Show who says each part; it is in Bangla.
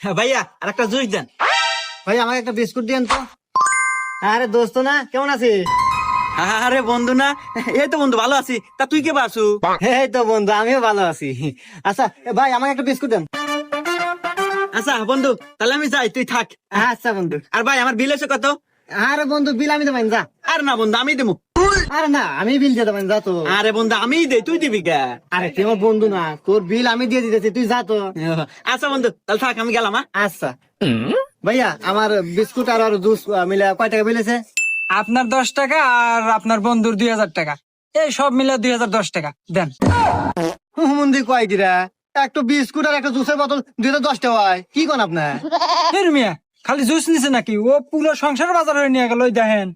Speaker 1: ভাইয়া আর একটা জুস দেন।
Speaker 2: ভাই আমাকে একটা বিস্কুট দিয়েন তো। আরে দোস্ত না, কেমন আছিস?
Speaker 1: আরে বন্ধু না, এই তো বন্ধু ভালো আছি। তা তুই কে বাসু?
Speaker 2: এই তো বন্ধু, আমিও ভালো আছি। আচ্ছা ভাই আমাকে একটা বিস্কুট দেন।
Speaker 1: আচ্ছা বন্ধু, তাহলে আমি যাই, তুই থাক।
Speaker 2: আচ্ছা বন্ধু।
Speaker 1: আর ভাই আমার বিল এসে কত?
Speaker 2: আরে বন্ধু, বিল আমি দেবেন, যা।
Speaker 1: আর না বন্ধু, আমি দেবো।
Speaker 2: আরে না, আমি বিল দিয়ে দেবেন, যা তো।
Speaker 1: আরে বন্ধু আমিই দেই, তুই দিবি কে?
Speaker 2: আরে তুই আমার বন্ধু না, তোর বিল আমি দিয়ে দিতেছি, তুই যা তো।
Speaker 1: আচ্ছা বন্ধু, তাহলে থাক, আমি গেলাম।
Speaker 2: আচ্ছা ভাইয়া, আমার বিস্কুট আর জুস মিলে কয় টাকা বিলেছে?
Speaker 3: আপনার 10 টাকা আর আপনার বন্ধুর 2000 টাকা, এই সব মিলে 2010 টাকা দেন।
Speaker 2: হুমন্দি কয় কিরা, একটা বিস্কুট আর একটা জুসের বোতল 2010 টাকা হয়, কি কোন আপনার?
Speaker 3: ফির মিয়া খালি জুস নিছে নাকি? ও পুরো সংসার বাজার হয়ে নিয়ে গেল, ওই দেখেন।